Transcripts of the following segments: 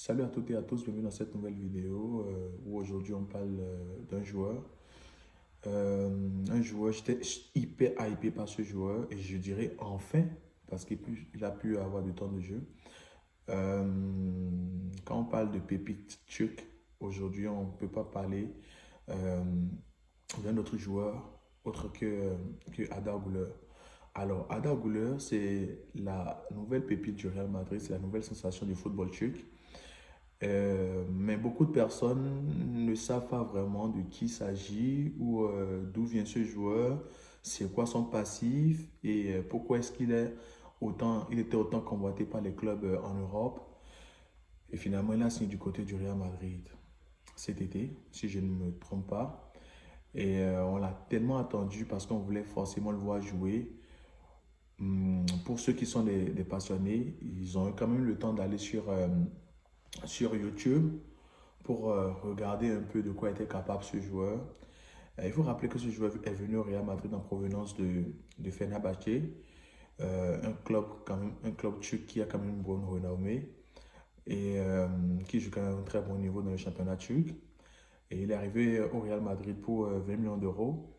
Salut à toutes et à tous, bienvenue dans cette nouvelle vidéo où aujourd'hui on parle d'un joueur. J'étais hyper hypé par ce joueur et je dirais enfin parce qu'il a pu avoir du temps de jeu. Euh, Quand on parle de pépite turc, aujourd'hui on ne peut pas parler euh, d'un autre joueur autre que Ada Güler. Alors, Ada Güler, c'est la nouvelle pépite du Real Madrid, c'est la nouvelle sensation du football turc. Mais beaucoup de personnes ne savent pas vraiment de qui il s'agit ou d'où vient ce joueur, c'est quoi son passif et pourquoi est-ce il était autant convoité par les clubs en Europe. Et finalement, il a signé du côté du Real Madrid cet été, si je ne me trompe pas. Et on l'a tellement attendu parce qu'on voulait forcément le voir jouer. Pour ceux qui sont des passionnés, ils ont eu quand même le temps d'aller sur YouTube pour regarder un peu de quoi était capable ce joueur. Il faut rappeler que ce joueur est venu au Real Madrid en provenance de Fenerbahçe, un club turc qui a quand même une bonne renommée et qui joue quand même un très bon niveau dans le championnat turc. Et il est arrivé au Real Madrid pour 20 millions d'euros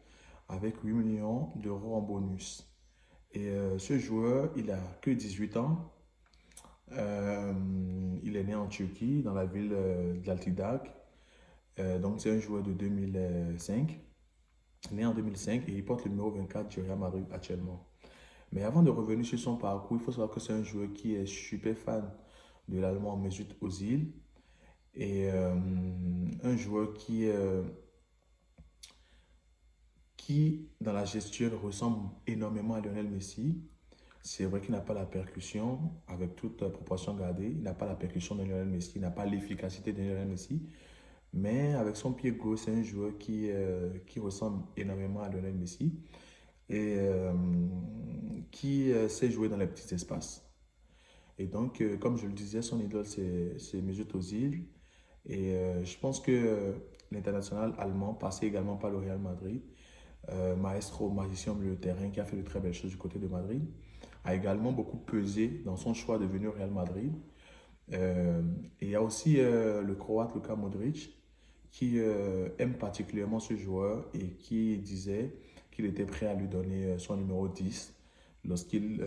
avec 8 millions d'euros en bonus. Et ce joueur, il a que 18 ans. Euh, il est né en Turquie, dans la ville d'Altidak. Donc, c'est un joueur de 2005, né en 2005, et il porte le numéro 24 du Real Madrid actuellement. Mais avant de revenir sur son parcours, il faut savoir que c'est un joueur qui est super fan de l'allemand Mesut Özil et un joueur qui, dans la gestuelle, ressemble énormément à Lionel Messi. C'est vrai qu'il n'a pas la percussion, avec toute proportion gardée, il n'a pas la percussion de Lionel Messi, il n'a pas l'efficacité de Lionel Messi, mais avec son pied gauche, c'est un joueur qui ressemble énormément à Lionel Messi et qui sait jouer dans les petits espaces. Et donc, comme je le disais, son idole, c'est Mesut Özil. Et je pense que l'international allemand, passé également par le Real Madrid, maestro, magicien au milieu de terrain, qui a fait de très belles choses du côté de Madrid, a également beaucoup pesé dans son choix de venir au Real Madrid. Euh, et il y a aussi le Croate Luka Modric qui aime particulièrement ce joueur et qui disait qu'il était prêt à lui donner son numéro 10 lorsqu'il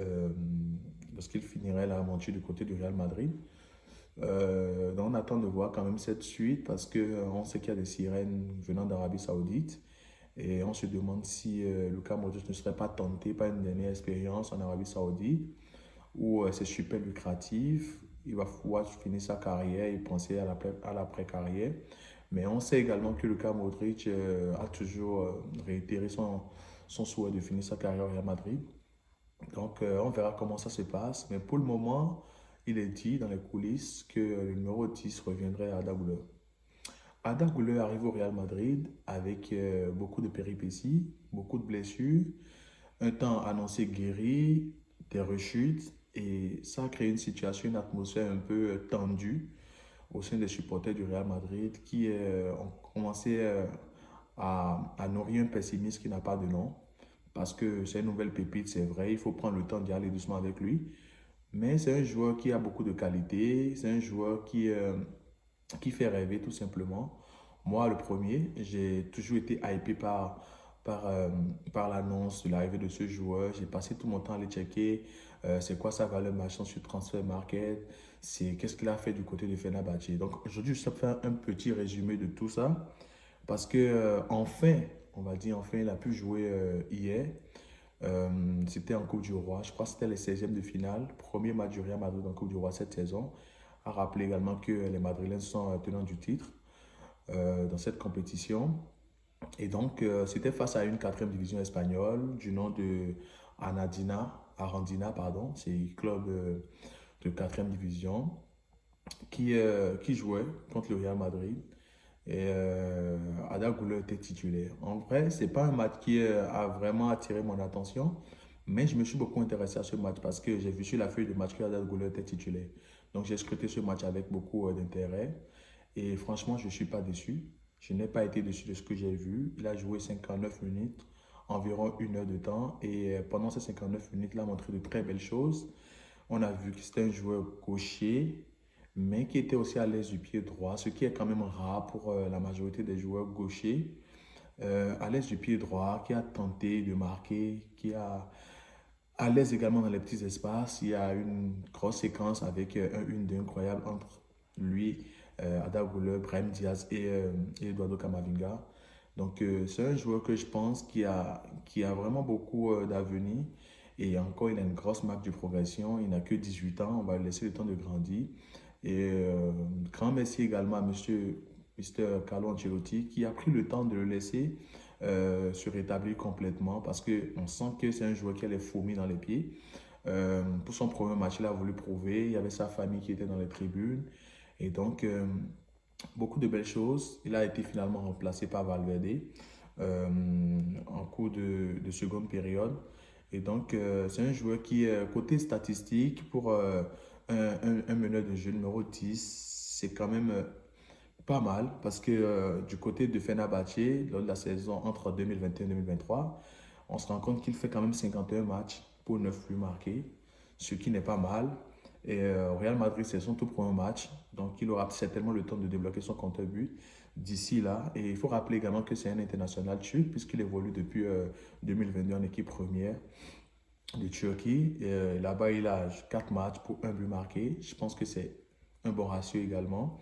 lorsqu'il finirait l'aventure du côté du Real Madrid. Donc on attend de voir quand même cette suite parce qu'on sait qu'il y a des sirènes venant d'Arabie Saoudite et on se demande si Luka Modric ne serait pas tenté par une dernière expérience en Arabie Saoudite où c'est super lucratif, il va pouvoir finir sa carrière et penser à l'après-carrière. Mais on sait également que Luka Modric a toujours réitéré son souhait de finir sa carrière au Real Madrid. Donc on verra comment ça se passe. Mais pour le moment, il est dit dans les coulisses que le numéro 10 reviendrait à Arda Güler. Arda Güler arrive au Real Madrid avec beaucoup de péripéties, beaucoup de blessures, un temps annoncé guéri, des rechutes, et ça a créé une situation, une atmosphère un peu tendue au sein des supporters du Real Madrid qui ont commencé à nourrir un pessimisme qui n'a pas de nom. Parce que c'est une nouvelle pépite, c'est vrai, il faut prendre le temps d'y aller doucement avec lui. Mais c'est un joueur qui a beaucoup de qualité, c'est un joueur qui fait rêver tout simplement. Moi, le premier, j'ai toujours été hypé par l'annonce de l'arrivée de ce joueur. J'ai passé tout mon temps à aller checker c'est quoi sa valeur marchande sur Transfer Market, c'est qu'est-ce qu'il a fait du côté de Fenerbahçe. Donc aujourd'hui, je vais faire un petit résumé de tout ça parce que enfin, on va dire enfin, il a pu jouer hier. C'était en Coupe du Roi, je crois que c'était les 16e de finale, premier match du Real Madrid en Coupe du Roi cette saison. A rappelé également que les Madrilènes sont tenants du titre dans cette compétition. Et donc, c'était face à une quatrième division espagnole du nom de Arandina, pardon, c'est un club de quatrième division qui jouait contre le Real Madrid. Et Ada Güler était titulaire. En vrai, c'est pas un match qui a vraiment attiré mon attention, mais je me suis beaucoup intéressé à ce match parce que j'ai vu sur la feuille de match que Ada Güler était titulaire. Donc j'ai scruté ce match avec beaucoup d'intérêt. Et franchement, je ne suis pas déçu. Je n'ai pas été déçu de ce que j'ai vu. Il a joué 59 minutes, environ une heure de temps. Et pendant ces 59 minutes, il a montré de très belles choses. On a vu que c'était un joueur gaucher, mais qui était aussi à l'aise du pied droit, ce qui est quand même rare pour la majorité des joueurs gauchers. À l'aise du pied droit, qui a tenté de marquer, qui a à l'aise également dans les petits espaces. Il y a une grosse séquence avec un 1-2 incroyable entre lui, Ada Gouleur, Brahim Diaz et Eduardo Camavinga. Donc, c'est un joueur que je pense qui a vraiment beaucoup d'avenir. Et encore, il a une grosse marque de progression. Il n'a que 18 ans. On va lui laisser le temps de grandir. Et grand merci également à Mr. Carlo Ancelotti qui a pris le temps de le laisser se rétablir complètement parce qu'on sent que c'est un joueur qui a les fourmis dans les pieds. Pour son premier match, il a voulu prouver. Il y avait sa famille qui était dans les tribunes. Et donc, beaucoup de belles choses. Il a été finalement remplacé par Valverde en cours de seconde période. Et donc, c'est un joueur qui, côté statistique, pour un meneur de jeu numéro 10, c'est quand même pas mal parce que du côté de Fenerbahçe, lors de la saison entre 2021 et 2023, on se rend compte qu'il fait quand même 51 matchs pour 9 buts marqués, ce qui n'est pas mal. Et au Real Madrid, c'est son tout premier match, donc il aura certainement le temps de débloquer son compteur but d'ici là. Et il faut rappeler également que c'est un international turc puisqu'il évolue depuis 2022 en équipe première de Turquie. Là-bas, il a 4 matchs pour un but marqué. Je pense que c'est un bon ratio également.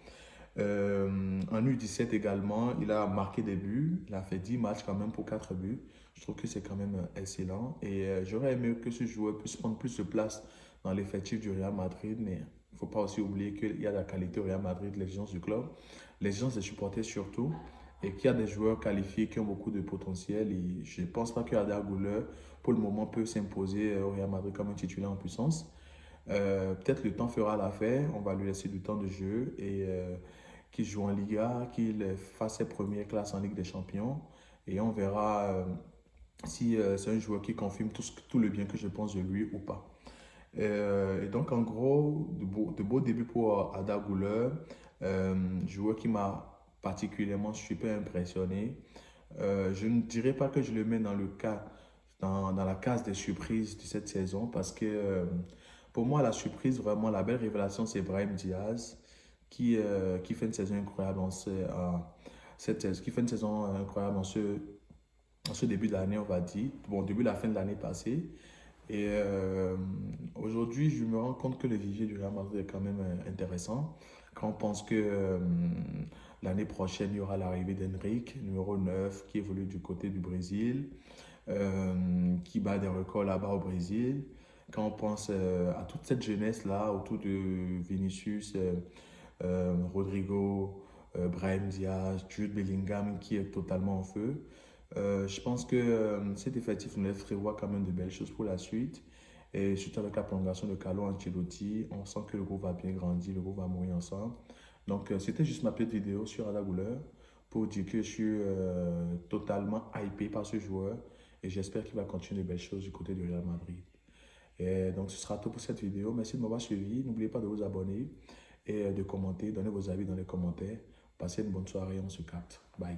En U17 également, il a marqué des buts. Il a fait 10 matchs quand même pour 4 buts. Je trouve que c'est quand même excellent. Et j'aurais aimé que ce joueur puisse prendre plus de place dans l'effectif du Real Madrid. Mais il ne faut pas aussi oublier qu'il y a la qualité au Real Madrid, l'exigence du club, l'exigence des supporters surtout. Et qu'il y a des joueurs qualifiés qui ont beaucoup de potentiel. Et je ne pense pas que Arda Güler, pour le moment, peut s'imposer au Real Madrid comme un titulaire en puissance. Peut-être le temps fera l'affaire. On va lui laisser du temps de jeu et qu'il joue en Liga, qu'il fasse ses premières classes en Ligue des Champions. Et on verra si c'est un joueur qui confirme tout le bien que je pense de lui ou pas. Et donc, en gros, de beaux débuts pour Arda Güler, joueur qui m'a particulièrement super impressionné. Je ne dirais pas que je le mets dans la case des surprises de cette saison parce que pour moi, la surprise, vraiment, la belle révélation, c'est Brahim Diaz qui fait une saison incroyable qui fait une saison incroyable en ce début d'année, on va dire. Bon, début de la fin de l'année passée. Et aujourd'hui, je me rends compte que le vivier du Real Madrid est quand même intéressant. Quand on pense que l'année prochaine, il y aura l'arrivée d'Henrique, numéro 9, qui évolue du côté du Brésil, qui bat des records là-bas au Brésil. Quand on pense à toute cette jeunesse-là autour de Vinicius, Rodrigo, Brahim Diaz, Jude Bellingham qui est totalement en feu. Je pense que cet effectif nous laisse prévoir quand même de belles choses pour la suite. Et surtout avec la prolongation de Carlo Ancelotti, on sent que le groupe va bien grandir, le groupe va mourir ensemble. Donc c'était juste ma petite vidéo sur Arda Güler pour dire que je suis totalement hypé par ce joueur et j'espère qu'il va continuer de belles choses du côté du Real Madrid. Et donc ce sera tout pour cette vidéo. Merci de m'avoir suivi. N'oubliez pas de vous abonner et de commenter, donner vos avis dans les commentaires. Passez une bonne soirée, on se capte. Bye.